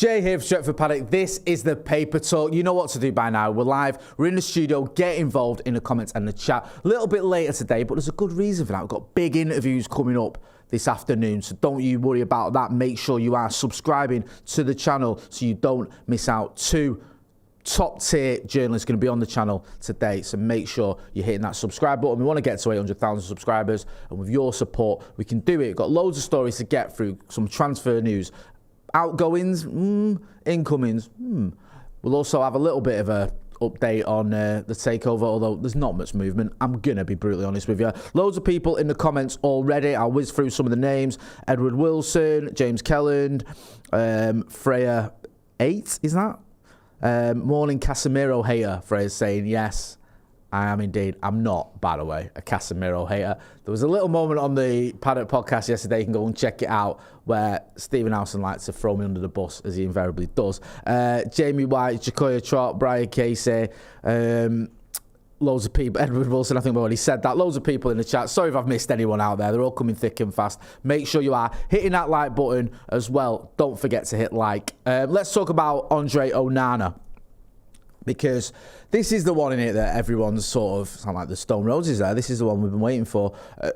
Jay here for Stretford Paddock. This is the Paper Talk. You know what to do by now. We're live. We're in the studio. Get involved in the comments and the chat. A little bit later today, but there's a good reason for that. We've got big interviews coming up this afternoon, so don't you worry about that. Make sure you are subscribing to the channel so you don't miss out. Two top-tier journalists going to be on the channel today, so make sure you're hitting that subscribe button. We want to get to 800,000 subscribers, and with your support, we can do it. We've got loads of stories to get through, some transfer news. Outgoings, incomings. We'll also have a little bit of a update on the takeover, although there's not much movement. I'm going to be brutally honest with you. Loads of people in the comments already. I'll whiz through some of the names. Edward Wilson, James Kelland, Freya 8, is that? Morning Casemiro hater. Freya's saying yes. I am indeed. I'm not, by the way, a Casemiro hater. There was a little moment on the Paddock podcast yesterday, you can go and check it out, where Stephen Howson likes to throw me under the bus, as he invariably does. Jamie White, Jacoya Trott, Brian Casey, loads of people. Edward Wilson, I think we already said that. Loads of people in the chat. Sorry if I've missed anyone out there. They're all coming thick and fast. Make sure you are hitting that like button as well. Don't forget to hit like. Let's talk about Andre Onana, because this is the one in it that everyone's sort of, sound like the Stone Roses there, this is the one we've been waiting for.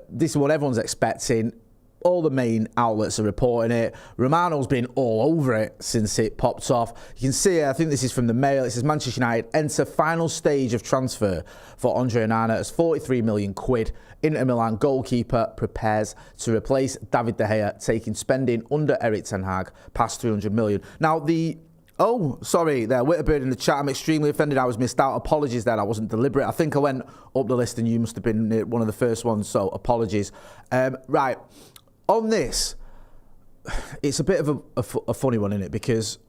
This is what everyone's expecting. All the main outlets are reporting it. Romano's been all over it since it popped off. You can see, I think this is from the Mail, it says Manchester United enter final stage of transfer for Andre Onana as 43 million quid. Inter Milan goalkeeper prepares to replace David De Gea, taking spending under Erik ten Hag past 300 million. Now, oh, sorry there, Witterbird in the chat. I'm extremely offended I was missed out. Apologies there, I wasn't deliberate. I think I went up the list and you must have been one of the first ones, so apologies. Right, on this, it's a bit of a funny one, isn't it? Because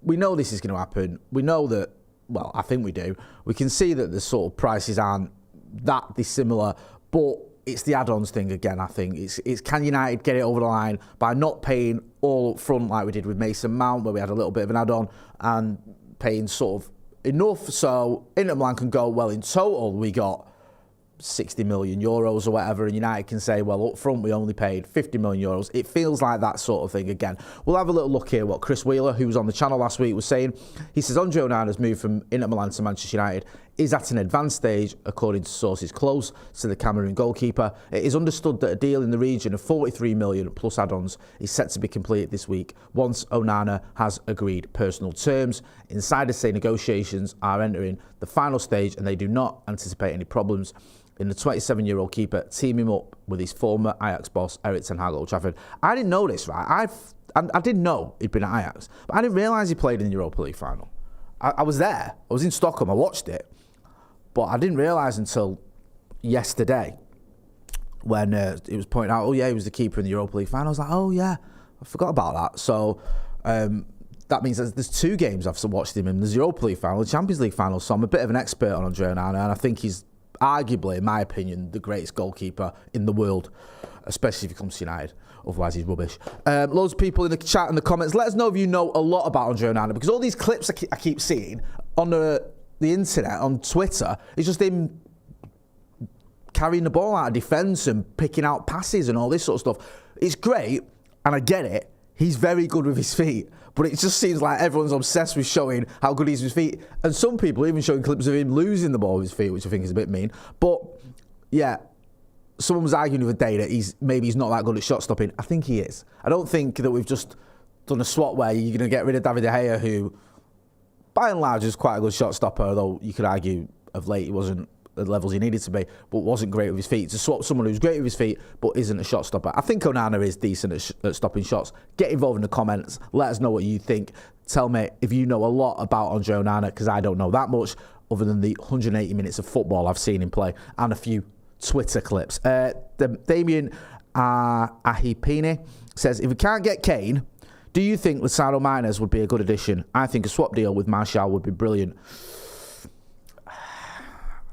we know this is going to happen. We know that, well, I think we do. We can see that the sort of prices aren't that dissimilar, but it's the add-ons thing again, I think. It's can United get it over the line by not paying all up front like we did with Mason Mount, where we had a little bit of an add-on, and paying sort of enough so Inter Milan can go, well, in total we got 60 million euros or whatever, and United can say, well, up front we only paid 50 million euros. It feels like that sort of thing again. We'll have a little look here what Chris Wheeler, who was on the channel last week, was saying. He says Andre Onana's move from Inter Milan to Manchester United is at an advanced stage, according to sources close to the Cameroon goalkeeper. It is understood that a deal in the region of 43 million plus add-ons is set to be completed this week once Onana has agreed personal terms. Insiders say negotiations are entering the final stage and they do not anticipate any problems in the 27-year-old keeper teaming up with his former Ajax boss, Erik ten Hag at Old Trafford. I didn't know this, right? I didn't know he'd been at Ajax, but I didn't realise he played in the Europa League final. I was there. I was in Stockholm. I watched it. But I didn't realise until yesterday when it was pointed out, oh, yeah, he was the keeper in the Europa League final. I was like, oh, yeah, I forgot about that. So that means there's two games I've watched him in. There's the Europa League final, the Champions League final. So I'm a bit of an expert on Andre Onana, and I think he's arguably, in my opinion, the greatest goalkeeper in the world, especially if he comes to United. Otherwise, he's rubbish. Loads of people in the chat and the comments. Let us know if you know a lot about Andre Onana, because all these clips I keep seeing on the internet, on Twitter, it's just him carrying the ball out of defence and picking out passes and all this sort of stuff. It's great, and I get it. He's very good with his feet, but it just seems like everyone's obsessed with showing how good he is with his feet. And some people even showing clips of him losing the ball with his feet, which I think is a bit mean. But, yeah, someone was arguing the other day that maybe he's not that good at shot stopping. I think he is. I don't think that we've just done a swap where you're going to get rid of David De Gea, who, by and large, is quite a good shot stopper, although you could argue of late he wasn't at the levels he needed to be, but wasn't great with his feet. To swap someone who's great with his feet, but isn't a shot stopper. I think Onana is decent at stopping shots. Get involved in the comments. Let us know what you think. Tell me if you know a lot about Andre Onana, because I don't know that much, other than the 180 minutes of football I've seen him play, and a few Twitter clips. Damien Ahipini says, if we can't get Kane, do you think Lisandro Martinez would be a good addition? I think a swap deal with Martial would be brilliant.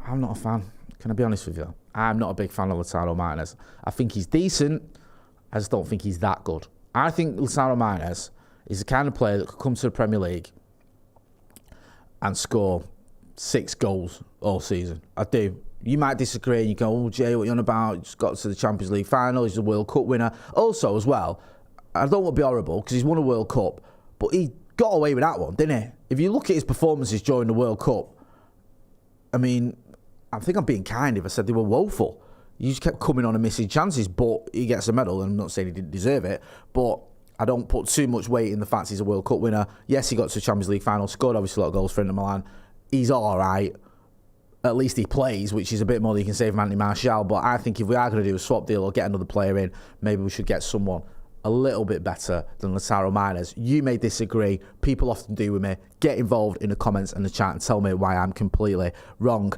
I'm not a fan. Can I be honest with you? I'm not a big fan of Lisandro Martinez. I think he's decent. I just don't think he's that good. I think Lisandro Martinez is the kind of player that could come to the Premier League and score 6 goals all season. I do. You might disagree and you go, oh, Jay, what are you on about? You just got to the Champions League final. He's a World Cup winner. Also, as well, I don't want to be horrible because he's won a World Cup, but he got away with that one, didn't he? If you look at his performances during the World Cup, I mean, I think I'm being kind if I said they were woeful. He just kept coming on and missing chances, but he gets a medal, and I'm not saying he didn't deserve it, but I don't put too much weight in the fact he's a World Cup winner. Yes, he got to the Champions League final, scored obviously a lot of goals for Inter Milan. He's all right. At least he plays, which is a bit more than you can say from Anthony Martial, but I think if we are going to do a swap deal or get another player in, maybe we should get someone a little bit better than Lautaro Martinez. You may disagree. People often do with me. Get involved in the comments and the chat and tell me why I'm completely wrong.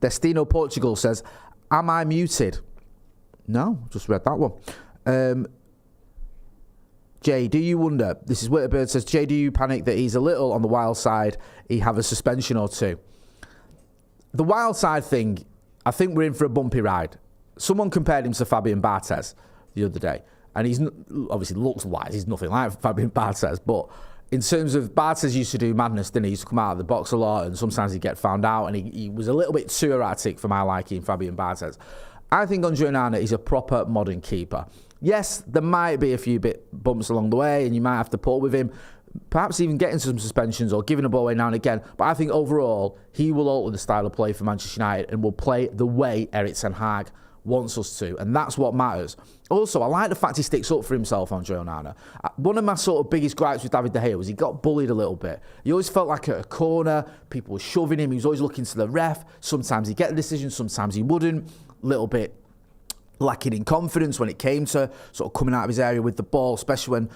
Destino Portugal says, am I muted? No, just read that one. Jay, do you wonder, this is Witterbird says, Jay, do you panic that he's a little on the wild side, he have a suspension or two? The wild side thing, I think we're in for a bumpy ride. Someone compared him to Fabian Barthez the other day, and he's obviously looks wise, he's nothing like Fabian Barthez, but in terms of, Barthez used to do madness, didn't he? He used to come out of the box a lot, and sometimes he'd get found out, and he was a little bit too erratic for my liking, Fabian Barthez. I think Andre Onana is a proper modern keeper. Yes, there might be a few bumps along the way, and you might have to pull with him, perhaps even getting some suspensions or giving a ball away now and again. But I think overall, he will alter the style of play for Manchester United and will play the way Erik ten Hag wants us to, and that's what matters. Also, I like the fact he sticks up for himself, Andre Onana. One of my sort of biggest gripes with David De Gea was he got bullied a little bit. He always felt like at a corner, people were shoving him, he was always looking to the ref. Sometimes he'd get the decision, sometimes he wouldn't. Little bit lacking in confidence when it came to sort of coming out of his area with the ball, especially when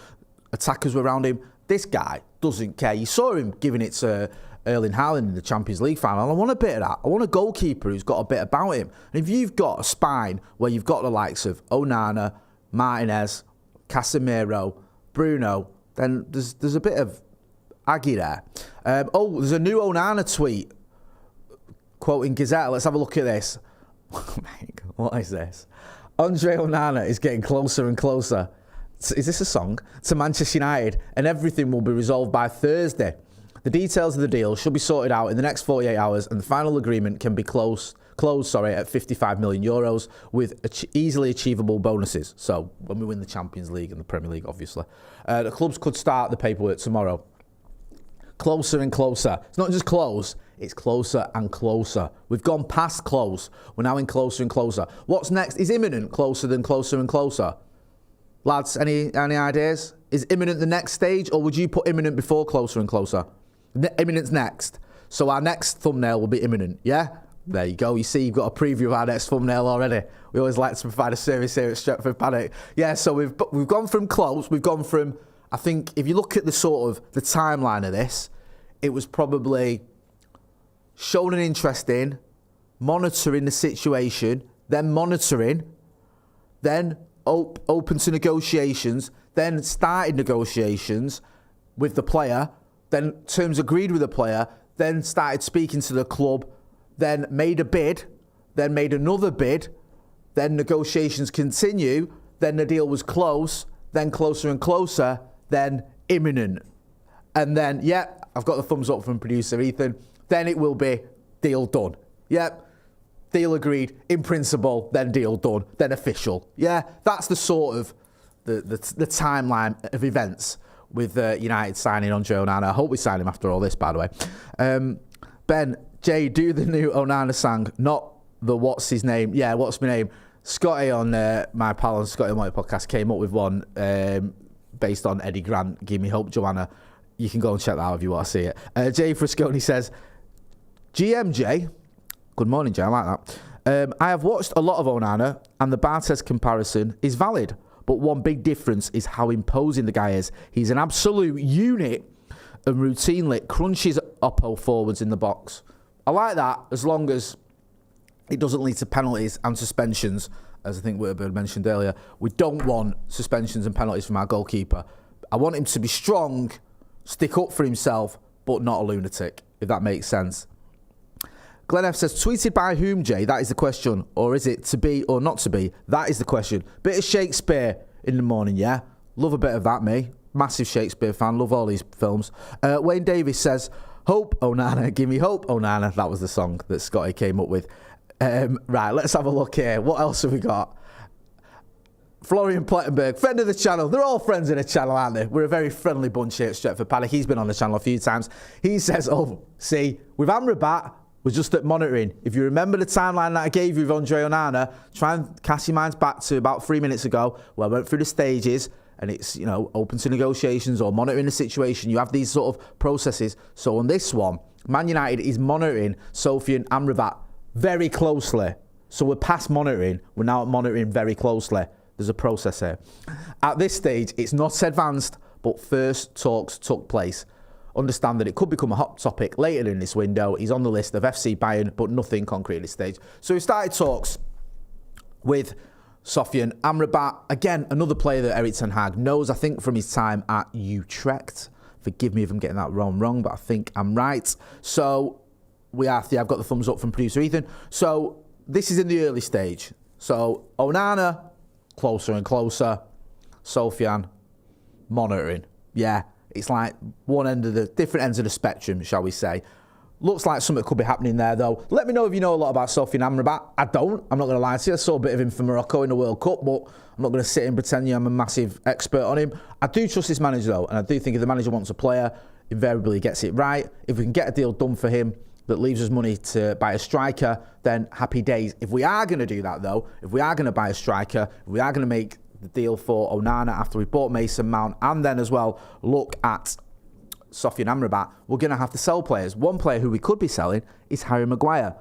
attackers were around him. This guy doesn't care. You saw him giving it to Erling Haaland in the Champions League final. I want a bit of that. I want a goalkeeper who's got a bit about him. And if you've got a spine where you've got the likes of Onana, Martinez, Casemiro, Bruno, then there's a bit of Aggie there. There's a new Onana tweet quoting Gazette. Let's have a look at this. What is this? Andre Onana is getting closer and closer. Is this a song? To Manchester United, and everything will be resolved by Thursday. The details of the deal should be sorted out in the next 48 hours, and the final agreement can be closed at 55 million euros with easily achievable bonuses. So when we win the Champions League and the Premier League, obviously. The clubs could start the paperwork tomorrow. Closer and closer. It's not just close, it's closer and closer. We've gone past close. We're now in closer and closer. What's next? Is imminent closer than closer and closer? Lads, any ideas? Is imminent the next stage, or would you put imminent before closer and closer? Imminent's next. So our next thumbnail will be imminent, yeah? There you go. You see, you've got a preview of our next thumbnail already. We always like to provide a service here at Stretford Paddock. Yeah, so we've gone from close. We've gone from, I think, if you look at the sort of the timeline of this, it was probably showing an interest in, monitoring the situation, then monitoring, then open to negotiations, then started negotiations with the player, then terms agreed with the player, then started speaking to the club, then made a bid, then made another bid, then negotiations continue, then the deal was close, then closer and closer, then imminent. And then, I've got the thumbs up from producer Ethan, then it will be deal done. Deal agreed, in principle, then deal done, then official. Yeah, that's the sort of the timeline of events with United signing Andre Onana. I hope we sign him after all this, by the way. Ben, Jay, do the new Onana song, not the what's his name. Yeah, what's my name? Scotty on my pal on Scotty on my podcast came up with one based on Eddie Grant, Give Me Hope, Joanna. You can go and check that out if you want to see it. Jay Frisconi says, GMJ, good morning, Jay, I like that. I have watched a lot of Onana, and the Barthez comparison is valid, but one big difference is how imposing the guy is. He's an absolute unit and routinely crunches Oppo forwards in the box. I like that, as long as it doesn't lead to penalties and suspensions, as I think Witterbird mentioned earlier. We don't want suspensions and penalties from our goalkeeper. I want him to be strong, stick up for himself, but not a lunatic, if that makes sense. Glenn F says, tweeted by whom, Jay? That is the question. Or is it to be or not to be? That is the question. Bit of Shakespeare in the morning, yeah? Love a bit of that, me. Massive Shakespeare fan. Love all these films. Wayne Davis says, Hope, Onana. Give me hope, Onana. That was the song that Scotty came up with. Right, let's have a look here. What else have we got? Florian Plettenberg, friend of the channel. They're all friends in the channel, aren't they? We're a very friendly bunch here at Stretford Paddock. He's been on the channel a few times. He says, oh, see, with Amrabat, we're just at monitoring. If you remember the timeline that I gave you with Andre Onana, try and cast your minds back to about 3 minutes ago, where I went through the stages, and it's, you know, open to negotiations or monitoring the situation. You have these sort of processes. So on this one, Man United is monitoring Sofyan Amrabat very closely. So we're past monitoring. We're now monitoring very closely. There's a process here. At this stage, it's not advanced, but first talks took place. Understand that it could become a hot topic later in this window. He's on the list of FC Bayern, but nothing concrete at this stage. So we started talks with Sofyan Amrabat. Again, another player that Erik ten Hag knows, I think, from his time at Utrecht. Forgive me if I'm getting that wrong, but I think I'm right. So I've got the thumbs up from producer Ethan. So this is in the early stage. So Onana, closer and closer. Sofyan, monitoring. Yeah, it's like different ends of the spectrum, shall we say. Looks like something could be happening there, though. Let me know if you know a lot about Sofyan Amrabat. I don't. I'm not going to lie to you. I saw a bit of him for Morocco in the World Cup, but I'm not going to sit and pretend I'm a massive expert on him. I do trust this manager, though, and I do think if the manager wants a player, invariably he gets it right. If we can get a deal done for him that leaves us money to buy a striker, then happy days. If we are going to do that, though, if we are going to buy a striker, if we are going to make the deal for Onana after we bought Mason Mount, and then as well look at Sofyan Amrabat, we're going to have to sell players. One player who we could be selling is Harry Maguire.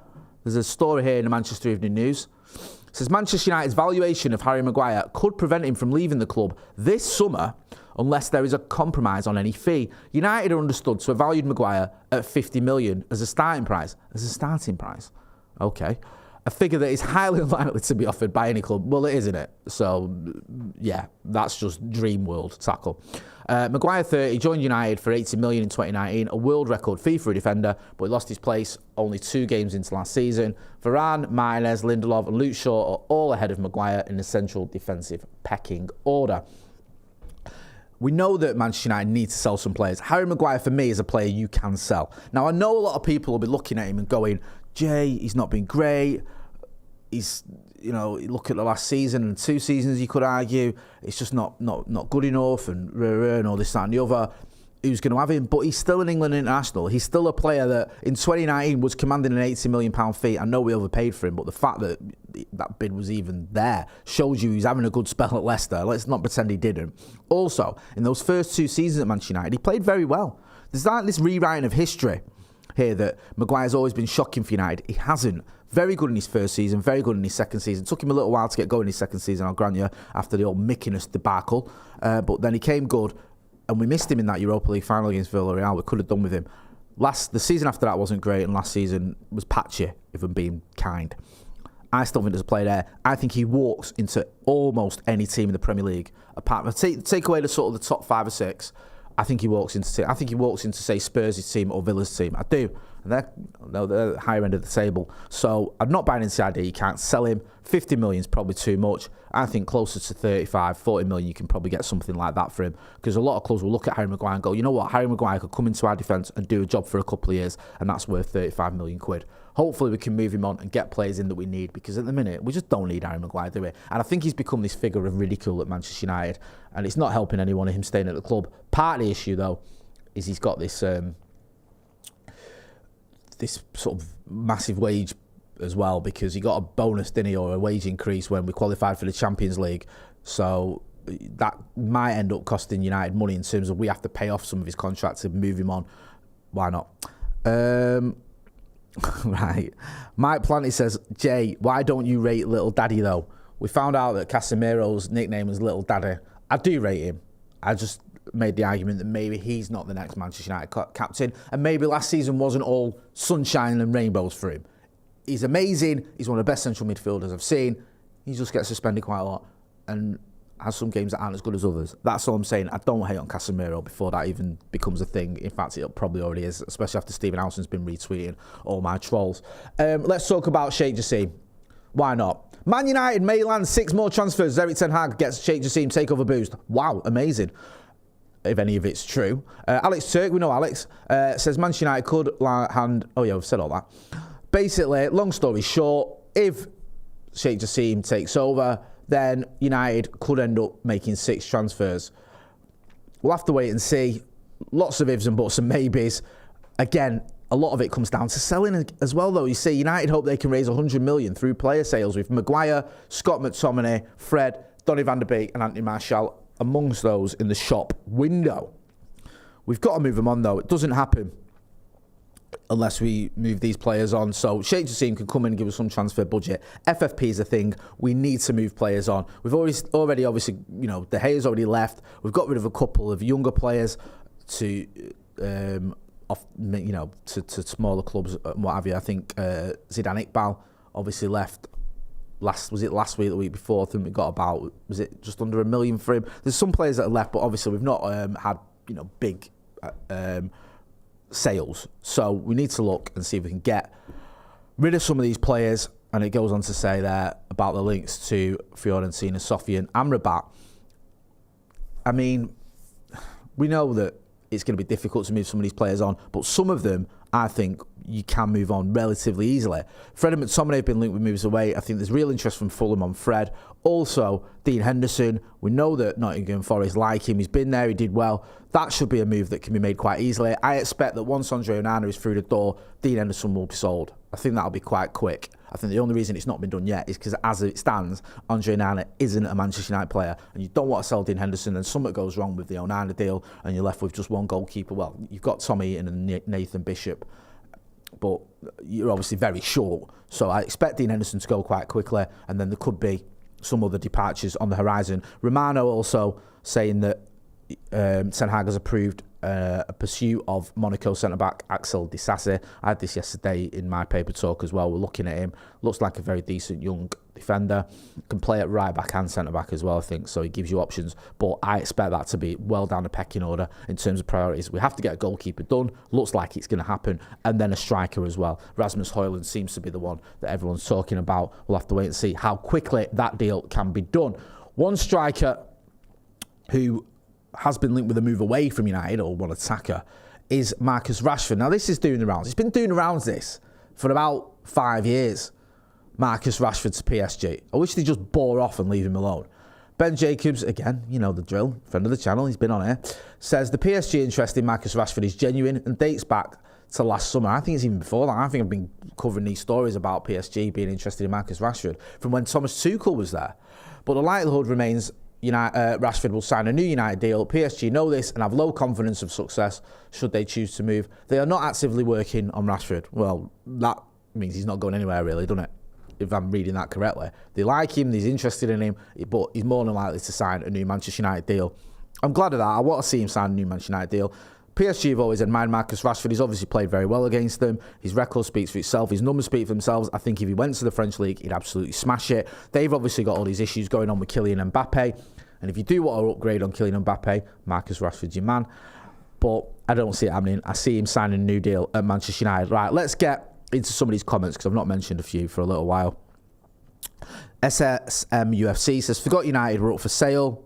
There's a story here in the Manchester Evening News. It says Manchester United's valuation of Harry Maguire could prevent him from leaving the club this summer unless there is a compromise on any fee. United are understood to have valued Maguire at 50 million as a starting price. As a starting price? Okay. A figure that is highly unlikely to be offered by any club. Well, it is, isn't it? So, yeah, that's just dream world tackle. Maguire, 30, joined United for 80 million in 2019, a world record fee for a defender, but he lost his place only 2 games into last season. Varane, Martinez, Lindelof and Luke Shaw are all ahead of Maguire in the central defensive pecking order. We know that Manchester United need to sell some players. Harry Maguire, for me, is a player you can sell. Now, I know a lot of people will be looking at him and going, Jay, he's not been great. He's, you know, look at the last season and 2 seasons, you could argue. It's just not good enough and all this, that and the other. Who's going to have him? But he's still an England international. He's still a player that in 2019 was commanding an £80 million fee. I know we overpaid for him, but the fact that that bid was even there shows you he's having a good spell at Leicester. Let's not pretend he didn't. Also, in those first 2 seasons at Manchester United, he played very well. There's like this rewriting of history here that Maguire's always been shocking for United. He hasn't. Very good in his first season, very good in his second season. Took him a little while to get going in his second season, I'll grant you, after the old Mickiness debacle. But then he came good, and we missed him in that Europa League final against Villarreal. We could have done with him. The season after that wasn't great, and last season was patchy, if I'm being kind. I still think there's a player there. I think he walks into almost any team in the Premier League. Apart from take away the sort of the top 5 or 6. I think he walks into say Spurs' team or Villa's team. I do. And they're higher end of the table. So I'm not buying into the idea you can't sell him. 50 million is probably too much. I think closer to 35, 40 million, you can probably get something like that for him. Because a lot of clubs will look at Harry Maguire and go, you know what, Harry Maguire could come into our defence and do a job for a couple of years, and that's worth 35 million quid. Hopefully we can move him on and get players in that we need, because at the minute, we just don't need Harry Maguire, do we? And I think he's become this figure of ridicule at Manchester United, and it's not helping anyone of him staying at the club. Part of the issue, though, is he's got this this sort of massive wage as well, because he got a bonus, didn't he, or a wage increase when we qualified for the Champions League. So that might end up costing United money in terms of we have to pay off some of his contracts to move him on. Why not? Right. Mike Planty says, Jay, why don't you rate Little Daddy, though? We found out that Casemiro's nickname was Little Daddy. I do rate him. I just made the argument that maybe he's not the next Manchester United captain, and maybe last season wasn't all sunshine and rainbows for him. He's amazing. He's one of the best central midfielders I've seen. He just gets suspended quite a lot and has some games that aren't as good as others. That's all I'm saying. I don't hate on Casemiro before that even becomes a thing. In fact, it probably already is, especially after Stephen Howson's been retweeting all my trolls. Let's talk about Sheikh Jassim. Why not? Man United may land 6 more transfers. Erik ten Hag gets Sheikh Jassim takeover boost. Wow, amazing. If any of it's true. Alex Turk, we know Alex, says Manchester United could hand... Oh yeah, we've said all that. Basically, long story short, if Sheikh Jassim takes over, then United could end up making 6 transfers. We'll have to wait and see. Lots of ifs and buts and maybes. Again, a lot of it comes down to selling as well, though. You see, United hope they can raise 100 million through player sales with Maguire, Scott McTominay, Fred, Donny van der Beek and Anthony Martial amongst those in the shop window. We've got to move them on, though. It doesn't happen unless we move these players on. So Sheikh Jassim can come in and give us some transfer budget. FFP is a thing. We need to move players on. We've already obviously, De Gea's already left. We've got rid of a couple of younger players to smaller clubs and what have you. I think Zidane Iqbal obviously left last week, the week before. I think we got about, was it just under $1 million for him? There's some players that are left, but obviously we've not had big sales. So we need to look and see if we can get rid of some of these players. And it goes on to say there about the links to Fiorentina, Sofyan, Amrabat. I mean, we know that it's going to be difficult to move some of these players on, but some of them, I think, you can move on relatively easily. Fred and McTominay have been linked with moves away. I think there's real interest from Fulham on Fred. Also, Dean Henderson. We know that Nottingham Forest like him. He's been there. He did well. That should be a move that can be made quite easily. I expect that once Andre Onana is through the door, Dean Henderson will be sold. I think that'll be quite quick. I think the only reason it's not been done yet is because as it stands, Andre Onana isn't a Manchester United player, and you don't want to sell Dean Henderson, and something goes wrong with the Onana deal, and you're left with just one goalkeeper. Well, you've got Tommy Eaton and Nathan Bishop, but you're obviously very short. So I expect Dean Henderson to go quite quickly, and then there could be some other departures on the horizon. Romano also saying that Ten Hag has approved a pursuit of Monaco centre-back Axel Disasi. I had this yesterday in my paper talk as well. We're looking at him. Looks like a very decent young defender. Can play at right-back and centre-back as well, I think, so he gives you options. But I expect that to be well down the pecking order in terms of priorities. We have to get a goalkeeper done. Looks like it's going to happen. And then a striker as well. Rasmus Højlund seems to be the one that everyone's talking about. We'll have to wait and see how quickly that deal can be done. One striker who has been linked with a move away from United, or one attacker, is Marcus Rashford. Now, this is doing the rounds. He's been doing the rounds this for about 5 years. Marcus Rashford to PSG. I wish they just bore off and leave him alone. Ben Jacobs, again, you know the drill, friend of the channel, he's been on here, says the PSG interest in Marcus Rashford is genuine and dates back to last summer. I think it's even before that. I think I've been covering these stories about PSG being interested in Marcus Rashford from when Thomas Tuchel was there. But the likelihood remains Rashford will sign a new United deal. PSG know this and have low confidence of success should they choose to move. They are not actively working on Rashford. Well, that means he's not going anywhere really, doesn't it? If I'm reading that correctly. They like him, he's interested in him, but he's more than likely to sign a new Manchester United deal. I'm glad of that. I want to see him sign a new Manchester United deal. PSG have always admired Marcus Rashford. He's obviously played very well against them. His record speaks for itself. His numbers speak for themselves. I think if he went to the French league, he'd absolutely smash it. They've obviously got all these issues going on with Kylian Mbappe. And if you do want to upgrade on Kylian Mbappe, Marcus Rashford's your man. But I don't see it happening. I see him signing a new deal at Manchester United. Right, let's get into some of these comments because I've not mentioned a few for a little while. MUFC says, forgot United were up for sale.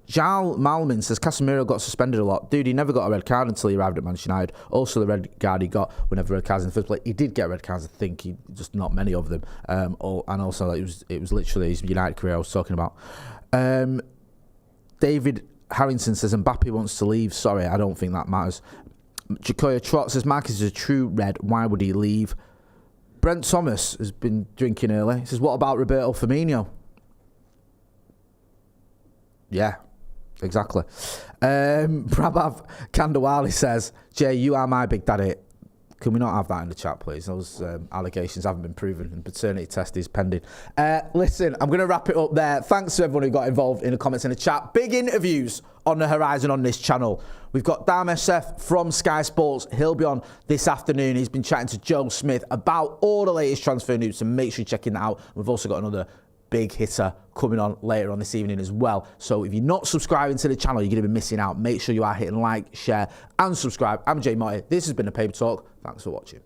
Jal Malmin says, Casemiro got suspended a lot. Dude, he never got a red card until he arrived at Manchester United. Also, the red card he got whenever red cards in the first place. He did get red cards, I think. Just not many of them. And also, it was literally his United career I was talking about. David Harrington says, Mbappe wants to leave. Sorry, I don't think that matters. Jacoya Trot says, Marcus is a true red. Why would he leave? Brent Thomas has been drinking early. He says, what about Roberto Firmino? Yeah. Exactly. Prabhav Kandawali says, Jay, you are my big daddy. Can we not have that in the chat, please? Those allegations haven't been proven and paternity test is pending. Listen, I'm going to wrap it up there. Thanks to everyone who got involved in the comments in the chat. Big interviews on the horizon on this channel. We've got Dharmesh Seth from Sky Sports. He'll be on this afternoon. He's been chatting to Joe Smith about all the latest transfer news, so make sure you're checking that out. We've also got another big hitter coming on later on this evening as well. So if you're not subscribing to the channel, you're going to be missing out. Make sure you are hitting like, share and subscribe. I'm Jay Motti. This has been a Paper Talk. Thanks for watching.